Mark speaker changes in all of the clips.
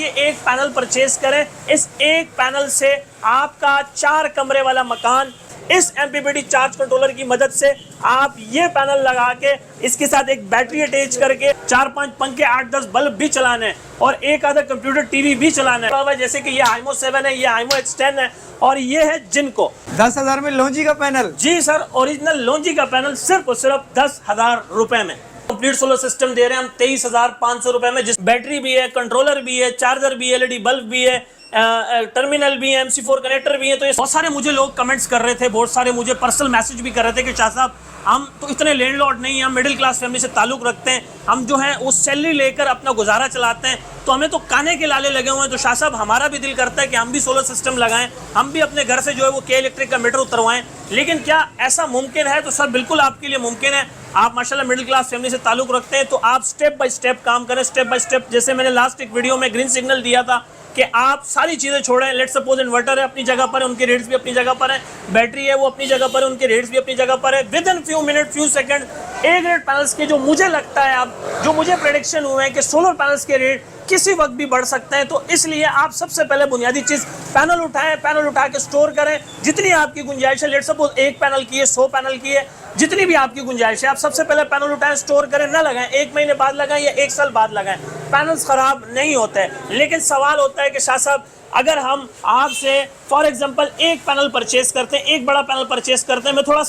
Speaker 1: ये एक panel purchase करें, इस एक पैनल से आपका 4 कमरे वाला मकान इस MPPT चार्ज कंट्रोलर की मदद से आप ये पैनल लगा के इसके साथ एक बैटरी अटैच करके 4-5 पंखे 8-10 बल्ब भी चलाने और एक आधा कंप्यूटर टीवी भी चलाना है। जैसे कि ये आईमो 7 है, ये आईमो X10 है और ये है जिनको
Speaker 2: 10,000 में लॉन्जी का पैनल।
Speaker 1: जी सर, ओरिजिनल लॉन्जी का पैनल सिर्फ और सिर्फ 10,000 रुपए में। कंप्लीट सोलर सिस्टम दे रहे हैं हम 23,500 रुपए में, जिस बैटरी भी है, कंट्रोलर भी है, चार्जर भी है, LED बल्ब भी है, टर्मिनल भी है, MC4 कनेक्टर भी है। तो ये बहुत सारे मुझे लोग कमेंट्स कर रहे थे, बहुत सारे मुझे पर्सनल मैसेज भी कर रहे थे कि शाह साहब हम तो इतने लैंडलॉर्ड नहीं हैं, हम मिडिल क्लास फैमिली से ताल्लुक रखते हैं, हम जो है वो सैलरी लेकर अपना गुजारा चलाते हैं, तो हमें तो काने के लाले लगे हुए हैं। तो शाह साहब हमारा भी दिल करता है कि हम भी सोलर सिस्टम लगाएं, हम भी अपने घर से जो है वो के इलेक्ट्रिक का मीटर उतरवाएं। लेकिन क्या ऐसा मुमकिन है? तो सर बिल्कुल आपके लिए मुमकिन है। आप माशाल्लाह मिडिल क्लास फैमिली से ताल्लुक रखते हैं, तो आप स्टेप बाय स्टेप काम करें, स्टेप बाय स्टेप। जैसे मैंने लास्ट एक वीडियो में ग्रीन सिग्नल दिया था कि आप सारी चीज़ें छोड़ें। लेट सपोज इन्वर्टर है अपनी जगह पर है, उनके रेट्स भी अपनी जगह पर है, बैटरी है वो अपनी जगह पर है, उनके रेट्स भी अपनी जगह पर है। With in few minute few second A grade panels के जो मुझे लगता है, अब जो मुझे प्रेडिक्शन हुए हैं कि सोलर पैनल्स के रेट किसी वक्त भी बढ़ सकते हैं। तो इसलिए आप सबसे पहले बुनियादी चीज़ पैनल उठाएं, पैनल उठा के स्टोर करें जितनी आपकी गुंजाइश है। लेट सपोज 1 पैनल की है, 100 पैनल की है, जितनी भी आपकी गुंजाइश है, आप सबसे पहले पैनल उठाएं, स्टोर करें, ना लगाएं 1 महीने बाद लगाएं या 1 साल बाद लगाएं, पैनल्स खराब नहीं होते हैं। लेकिन सवाल होता है कि शाह साहब अगर हम आपसे फॉर एग्जांपल एक पैनल परचेस करते हैं, एक बड़ा पैनल परचेस करते हैं, मैं थोड़ा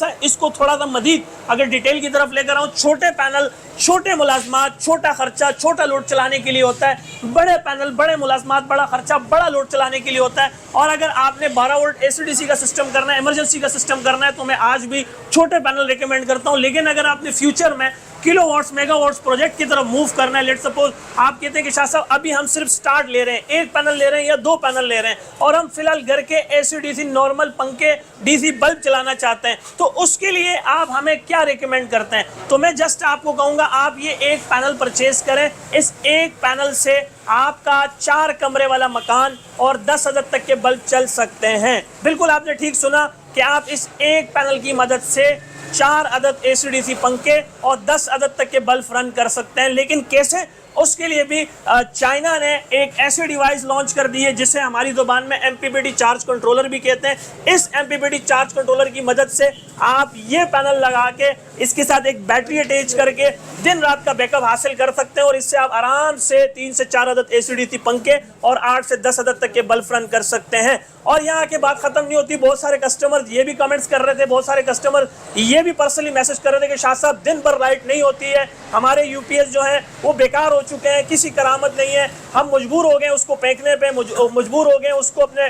Speaker 1: सा मजीद अगर डिटेल की तरफ लेकर आऊँ, छोटे पैनल छोटे मुलाजमात, छोटा खर्चा, छोटा लोड चलाने के लिए होता है, बड़े पैनल बड़े मुलाजमात, बड़ा खर्चा, बड़ा लोड चलाने के लिए होता है। और अगर आपने 12 वोल्ट AC/DC का सिस्टम करना है, इमरजेंसी का सिस्टम करना है, तो मैं आज भी छोटे पैनल रिकमेंड करता हूँ। लेकिन अगर आपने फ्यूचर में किलोवाट्स मेगावाट्स प्रोजेक्ट की तरफ मूव करना है, लेट सपोज आप कहते हैं कि शाह साहब अभी हम सिर्फ स्टार्ट ले रहे हैं, 1 पैनल ले रहे हैं या 2 पैनल ले रहे हैं, और हम फिलहाल घर के AC/DC नॉर्मल पंखे DC बल्ब चलाना चाहते हैं, तो उसके लिए आप हमें क्या रिकमेंड करते हैं? तो मैं जस्ट आपको कहूँगा आप ये एक पैनल परचेज करें, इस एक पैनल से आपका 4 कमरे वाला मकान और 10 अदद तक के बल्ब चल सकते हैं। बिल्कुल आपने ठीक सुना कि आप इस एक पैनल की मदद से 4 अदद AC/DC पंखे और 10 अदद तक के बल्ब रन कर सकते हैं। लेकिन कैसे? उसके लिए भी चाइना ने एक ऐसी डिवाइस लॉन्च कर दी है जिसे हमारी ज़ुबान में MPPT चार्ज कंट्रोलर भी कहते हैं। इस MPPT चार्ज कंट्रोलर की मदद से आप ये पैनल लगा के इसके साथ एक बैटरी अटैच करके दिन रात का बैकअप हासिल कर सकते हैं, और इससे आप आराम से 3 से 4 अदद AC/DC पंखे और 8 से 10 अदद तक के बल्ब रन कर सकते हैं। और यहाँ के बात खत्म नहीं होती, बहुत सारे कस्टमर ये भी कमेंट्स कर रहे थे, बहुत सारे कस्टमर ये भी पर्सनली मैसेज कर रहे थे कि शाह साहब दिन भर लाइट नहीं होती है, हमारे UPS जो है वो बेकार हो चुके हैं, किसी करामत नहीं है, हम मजबूर हो गए उसको फेंकने पे, मजबूर हो गए उसको अपने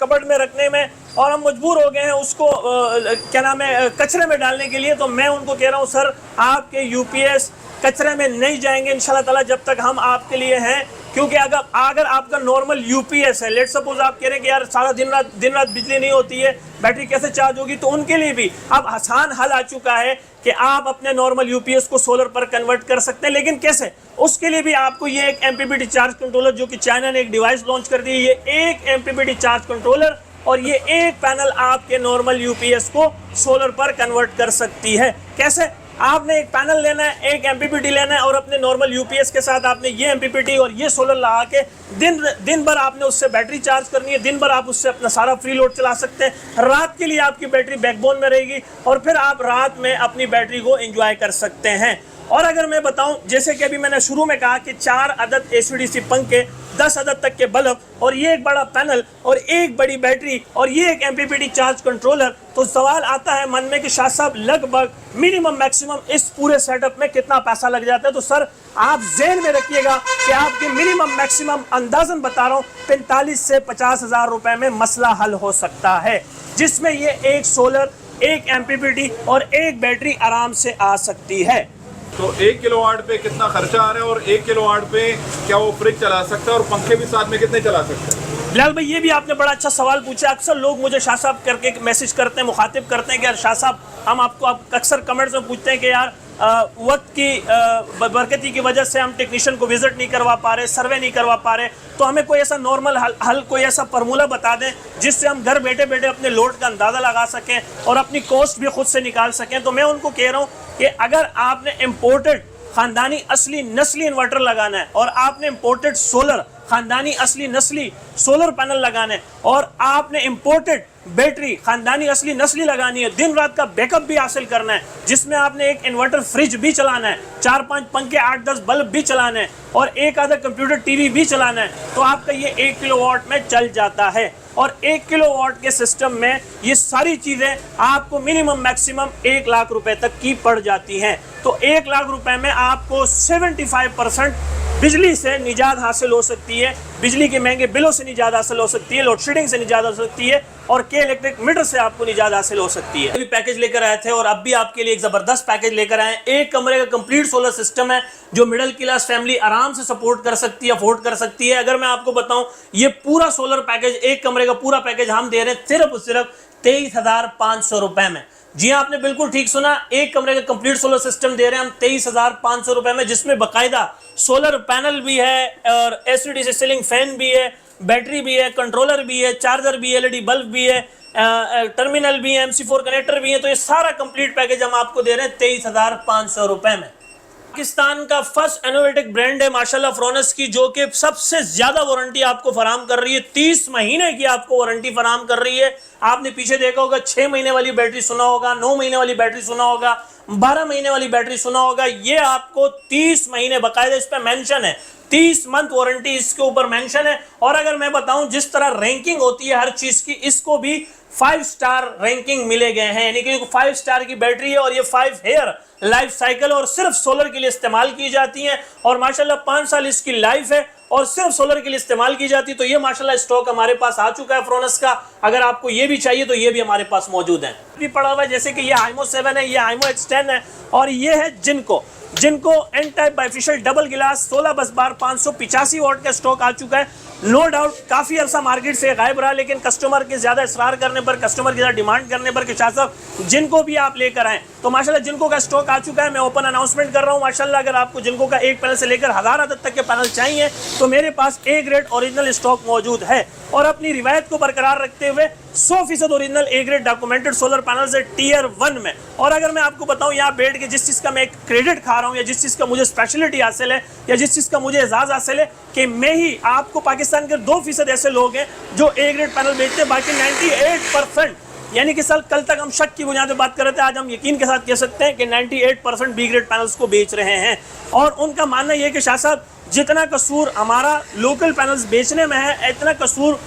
Speaker 1: कबर्ड में रखने में, और हम मजबूर हो गए हैं उसको क्या नाम है कचरे में डालने के लिए। तो मैं उनको कह रहा हूँ सर आपके UPS कचरे में नहीं जाएंगे इंशाल्लाह ताला जब तक हम आपके लिए हैं। क्योंकि अगर आपका नॉर्मल UPS है, लेट सपोज आप कह रहे हैं कि यार सारा दिन रात बिजली नहीं होती है, बैटरी कैसे चार्ज होगी, तो उनके लिए भी अब आसान हल आ चुका है कि आप अपने नॉर्मल UPS को सोलर पर कन्वर्ट कर सकते हैं। लेकिन कैसे? उसके लिए भी आपको ये एक MPPT चार्ज कंट्रोलर, जो कि चाइना ने एक डिवाइस लॉन्च कर दी है, ये एक MPPT चार्ज कंट्रोलर और ये एक पैनल आपके नॉर्मल UPS को सोलर पर कन्वर्ट कर सकती है। कैसे? आपने एक पैनल लेना है, एक MPPT लेना है, और अपने नॉर्मल UPS के साथ आपने ये MPPT और ये सोलर लगा के दिन भर आपने उससे बैटरी चार्ज करनी है, दिन भर आप उससे अपना सारा फ्री लोड चला सकते हैं। रात के लिए आपकी बैटरी बैकबोन में रहेगी और फिर आप रात में अपनी बैटरी को एंजॉय कर सकते हैं। और अगर मैं बताऊं, जैसे कि अभी मैंने शुरू में कहा कि 4 अदद AC/DC पंखे, 10 अदद तक के बल्ब और ये एक बड़ा पैनल और एक बड़ी बैटरी और ये एक MPPT चार्ज कंट्रोलर, तो सवाल आता है मन में कि शाह साहब लगभग मिनिमम मैक्सिमम इस पूरे सेटअप में कितना पैसा लग जाता है? तो सर आप ज़हन में रखिएगा कि आपके मिनिमम मैक्सिमम अंदाजन बता रहा हूँ 45 से 50 हज़ार रुपए में मसला हल हो सकता है, जिसमें ये एक सोलर, एक MPPT और एक बैटरी आराम से आ सकती है।
Speaker 3: तो 1 किलोवाट पे कितना खर्चा आ रहा है और 1 किलोवाट पे क्या वो फ्रिज चला सकता है और पंखे भी साथ में कितने चला सकते हैं?
Speaker 1: बिलाल भाई ये भी आपने बड़ा अच्छा सवाल पूछा। अक्सर लोग मुझे शाह साहब करके मैसेज करते हैं, मुखातिब करते हैं कि यार शाह साहब हम आपको अक्सर कमेंट्स में पूछते हैं कि यार वक्त की बरकती की वजह से हम टेक्नीशियन को विजिट नहीं करवा पा रहे, सर्वे नहीं करवा पा रहे, तो हमें कोई ऐसा नॉर्मल हल कोई ऐसा फार्मूला बता दें जिससे हम घर बैठे बैठे अपने लोड का अंदाज़ा लगा सकें और अपनी कॉस्ट भी खुद से निकाल सकें। तो मैं उनको कह रहा हूँ कि अगर आपने इम्पोर्टेड ख़ानदानी असली नस्ली इन्वर्टर लगाना है और आपने इम्पोर्टेड सोलर खानदानी असली नस्ली सोलर पैनल लगाने और आपने इंपोर्टेड बैटरी खानदानी असली नस्ली लगानी है, दिन रात का बैकअप भी हासिल करना है, जिसमें आपने एक इन्वर्टर फ्रिज भी चलाना है, 4-5 पंखे 8-10 बल्ब भी चलाने हैं और एक आधा कंप्यूटर टीवी भी चलाना है, तो आपका ये 1 किलोवाट में चल जाता है। और 1 किलोवाट के सिस्टम में ये सारी चीज़ें आपको मिनिमम मैक्सिमम 1 लाख रुपए तक की पड़ जाती हैं। तो 1 लाख रुपए में आपको 75% बिजली से निजात हासिल हो सकती है, बिजली के महंगे बिलों से निजात हासिल हो सकती है, लोड शेडिंग से निजात हो सकती है और के इलेक्ट्रिक मीटर से आपको निजात हासिल हो सकती है। अभी पैकेज लेकर आए थे और अब भी आपके लिए एक जबरदस्त पैकेज लेकर आए। एक कमरे का कंप्लीट सोलर सिस्टम है जो मिडिल क्लास फैमिली आराम से सपोर्ट कर सकती है, अफोर्ड कर सकती है। अगर मैं आपको बताऊं, ये पूरा सोलर पैकेज, एक कमरे का पूरा पैकेज हम दे रहे हैं सिर्फ और सिर्फ 23,500 रुपए में। जी हाँ, आपने बिल्कुल ठीक सुना, एक कमरे का कंप्लीट सोलर सिस्टम दे रहे हैं हम 23,500 रुपए में, जिसमें बाकायदा सोलर पैनल भी है और एलसीडी सीलिंग फैन भी है, बैटरी भी है, कंट्रोलर भी है, चार्जर भी है, एलईडी बल्ब भी है, टर्मिनल भी है, MC4 कनेक्टर भी है। तो ये सारा कंप्लीट पैकेज हम आपको दे रहे हैं 23,500 रुपए में। पाकिस्तान का फर्स्ट इनोवेटिव ब्रांड है माशाल्लाह फ्रोनस की, जो कि सबसे ज्यादा वारंटी आपको फराम कर रही है। 30 महीने की आपको वारंटी फराम कर रही है। आपने पीछे देखा होगा 6 महीने वाली बैटरी सुना होगा, 9 महीने वाली बैटरी सुना होगा, 12 महीने वाली बैटरी सुना होगा। ये आपको 30 महीने बाकायदा इस पर मेंशन है, 30 मंथ वारंटी इसके ऊपर मेंशन है। और अगर मैं बताऊं, जिस तरह रैंकिंग होती है हर चीज की, इसको भी 5 स्टार रैंकिंग मिले गए हैं, यानी कि 5 स्टार की बैटरी है और ये 5 ईयर लाइफ साइकिल और सिर्फ सोलर के लिए इस्तेमाल की जाती है। और माशाल्लाह 5 साल इसकी लाइफ है और सिर्फ सोलर के लिए इस्तेमाल की जाती है। तो ये माशाल्लाह स्टॉक हमारे पास आ चुका है फ्रोनस का। अगर आपको ये भी चाहिए तो ये भी हमारे पास मौजूद है। भी पड़ा हुआ है, जैसे कि ये हाइमो 7 है, ये हाइमो X10 है और ये है जिनको एन टाइप बाइफिशियल डबल गिलास 16 बस बार 585 वाट का स्टॉक आ चुका है। नो डाउट काफ़ी अरसा मार्केट से गायब रहा, लेकिन कस्टमर के ज़्यादा इसरार करने पर, कस्टमर की ज़्यादा डिमांड करने पर कि शाह साहब जिनको भी आप लेकर आएँ, तो माशाल्लाह जिनको का स्टॉक आ चुका है। मैं ओपन अनाउंसमेंट कर रहा हूँ माशाल्लाह, अगर आपको जिनको का एक पैनल से लेकर 1000 अदद तक के पैनल चाहिए तो मेरे पास A ग्रेड ओरिजिनल स्टॉक मौजूद है। और अपनी रिवायत को बरकरार रखते हुए 100% original A grade documented solar panel से Tier 1 में। और अगर मैं आपको बताऊं, यहाँ बैठ के जिस चीज़ का मैं क्रेडिट खा रहा हूँ या जिस चीज़ का मुझे स्पेशलिटी हासिल है या जिस चीज़ का मुझे एजाज़ हासिल है कि मैं ही आपको, पाकिस्तान के 2% ऐसे लोग हैं जो A ग्रेड पैनल बेचते हैं, बाकी 98% यानी कि कल तक हम शक की बुनियाद पर बात कर रहे थे, आज हम यकीन के साथ कह सकते हैं कि 98% B ग्रेड पैनल्स को बेच रहे हैं। और उनका मानना यह है कि शाह साहब जितना कसूर हमारा लोकल पैनल्स बेचने में है, इतना कसूर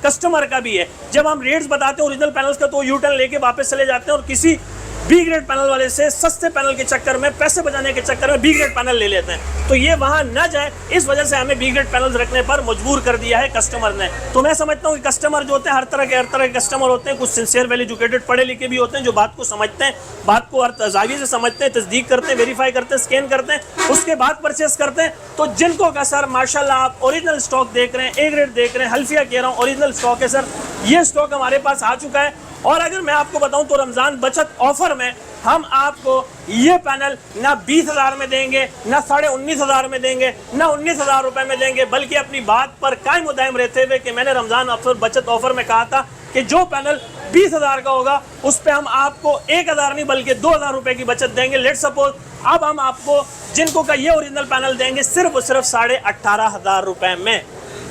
Speaker 1: कस्टमर का भी है। जब हम रेट्स बताते हैं ओरिजिनल पैनल्स का तो यू टर्न लेके वापस चले जाते हैं और किसी B ग्रेड पैनल वाले से सस्ते पैनल के चक्कर में, पैसे बचाने के चक्कर में B ग्रेड पैनल ले लेते हैं। तो ये वहाँ न जाए, इस वजह से हमें B ग्रेड पैनल्स रखने पर मजबूर कर दिया है कस्टमर ने। तो मैं समझता हूँ कि कस्टमर जो होते हैं हर तरह के कस्टमर होते हैं। कुछ सिंसियर, वेल एजुकेटेड, पढ़े लिखे भी होते हैं जो बात को समझते हैं, बात को हर जाविये से समझते हैं, तस्दीक करते हैं, वेरीफाई करते हैं, स्कैन करते हैं, उसके बाद परचेस करते हैं। तो जिनको का सर माशाल्लाह आप ओरिजिनल स्टॉक देख रहे हैं, A ग्रेड देख रहे हैं, हल्फिया कह रहा हूँ, ओरिजिनल स्टॉक है सर, ये स्टॉक हमारे पास आ चुका है। और अगर मैं आपको बताऊं तो रमज़ान बचत ऑफर में हम आपको ये पैनल ना 20,000 में देंगे, ना 19,500 में देंगे, ना 19,000 रुपए में देंगे, बल्कि अपनी बात पर कायम दायम रहते हुए कि मैंने रमज़ान ऑफर बचत ऑफर में कहा था कि जो पैनल 20,000 का होगा उस पर हम आपको 1,000 नहीं बल्कि 2,000 रुपए की बचत देंगे। लेट सपोज अब हम आपको जिनको का ये ओरिजिनल पैनल देंगे सिर्फ और सिर्फ 18,500 रुपए में,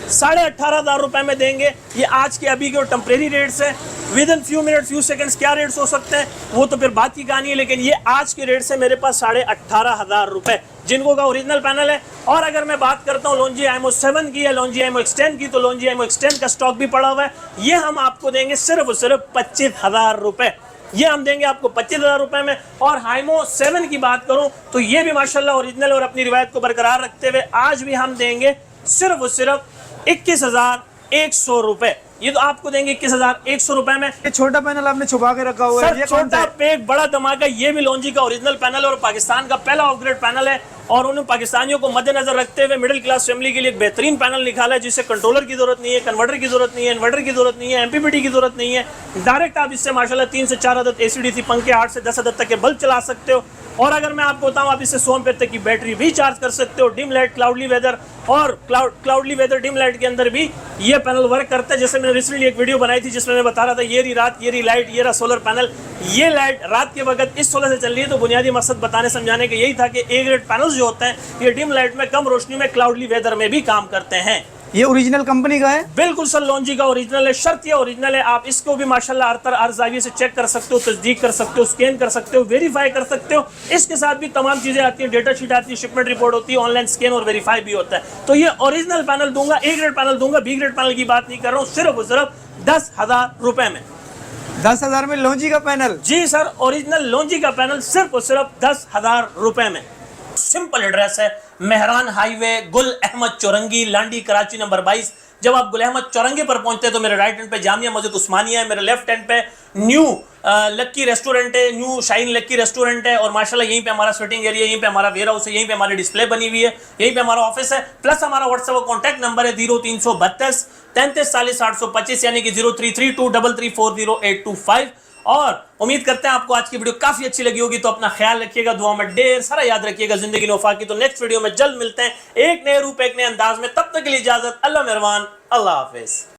Speaker 1: 18,500 रुपए में देंगे। ये आज के अभी के टेम्परेरी रेट्स हैं, with in few minute few seconds क्या रेट्स हो सकते हैं वो तो फिर बात की कहानी है, लेकिन ये आज के रेट से मेरे पास 18,500 रुपए जिनको का ओरिजिनल पैनल है। और अगर मैं बात करता हूँ लॉन्जी हाइमो 7 की या लॉन्जी हाइमो X10 की, तो लॉन्जी हाइमो X10 का स्टॉक भी पड़ा हुआ है। ये हम आपको देंगे सिर्फ और सिर्फ 25,000 रुपए, ये हम देंगे आपको 25,000 रुपए में। और हाइमो 7 की बात करूं तो ये भी माशाल्लाह ओरिजिनल और अपनी रिवायत को बरकरार रखते हुए आज भी हम देंगे सिर्फ और सिर्फ 21,100 रुपए। ये तो आपको देंगे 21,100 रुपए में।
Speaker 2: ये छोटा पैनल आपने छुपा के रखा हुआ है, ये कौन सा
Speaker 1: छोटा पैक बड़ा धमाका, ये भी लॉन्जी का ओरिजिनल पैनल और पाकिस्तान का पहला अपग्रेड पैनल है। और उन पाकिस्तानियों को मद्देनजर रखते हुए मिडिल क्लास फैमिली के लिए एक बेहतरीन पैनल निकाला है, जिससे कंट्रोलर की जरूरत नहीं है, कन्वर्टर की जरूरत नहीं है, इन्वर्टर की जरूरत नहीं है, MPPT की जरूरत नहीं है। डायरेक्ट आप इससे माशाल्लाह 3 से 4 अदद ACDC पंखे, 8 से 10 अदद तक के बल्ब चला सकते हो। और अगर मैं आपको बताऊं, आप इससे 100 एम्पीयर तक की बैटरी भी चार्ज कर सकते हो। डिम लाइट, क्लाउडली वेदर और क्लाउडली वेदर डिम लाइट के अंदर भी ये पैनल वर्क करता है। जैसे मैंने रिसेंटली एक वीडियो बनाई थी जिसमें मैं बता रहा था ये रही रात, ये रही लाइट, ये रहा सोलर पैनल। ये लाइट रात के वक्त इस सोलर से चल रही है। तो बुनियादी मकसद बताने समझाने का यही था कि A ग्रेड पैनल्स जो होते हैं ये डिम लाइट में, कम रोशनी में, क्लाउडली वेदर में भी काम करते हैं।
Speaker 2: ये ओरिजिनल कंपनी का है?
Speaker 1: बिल्कुल सर, लॉन्जी का ओरिजिनल है, शर्त ये ओरिजिनल है। आप इसको भी माशाल्लाह हर जाविये से चेक कर सकते हो, तस्दीक कर सकते हो, स्कैन कर सकते हो, वेरीफाई कर सकते हो। इसके साथ भी तमाम चीजें आती हैं, डेटा शीट आती है, शिपमेंट रिपोर्ट होती है, ऑनलाइन स्कैन और वेरीफाई भी होता है। तो ये ओरिजिनल पैनल दूंगा, ए ग्रेड पैनल दूंगा, बी ग्रेड पैनल की बात नहीं कर रहा हूँ, सिर्फ और सिर्फ 10,000 रुपए में।
Speaker 2: 10,000 में लॉन्जी का पैनल?
Speaker 1: जी सर, ओरिजिनल लॉन्जी का पैनल सिर्फ और सिर्फ 10,000 रुपए में। सिंपल एड्रेस है, मेहरान हाईवे, गुल अहमद चौरंगी, लांडी, कराची नंबर 22। जब आप गुल अहमद चौरंगी पर पहुंचते हैं तो मेरे राइट हैंड पे जामिया मस्जिद उस्मानिया है, मेरे लेफ्ट हैंड पे न्यू लक्की रेस्टोरेंट है, न्यू शाइन लक्की रेस्टोरेंट है। और माशाल्लाह यहीं पे हमारा सिटिंग एरिया, यहीं पे हमारा वेयर हाउस है, यहीं पे हमारी डिस्प्ले बनी हुई है, यहीं पे हमारा ऑफिस है। प्लस हमारा व्हाट्सएप कॉन्टैक्ट नंबर है 0332 33 40 825, यानी कि 0332334085। और उम्मीद करते हैं आपको आज की वीडियो काफी अच्छी लगी होगी। तो अपना ख्याल रखिएगा, दुआ में ढेर सारा याद रखिएगा। जिंदगी नौफा की। तो नेक्स्ट वीडियो में जल्द मिलते हैं एक नए रूप एक नए अंदाज में। तब तक के लिए इजाजत, अल्लाह मेहरबान, अल्लाह हाफिज।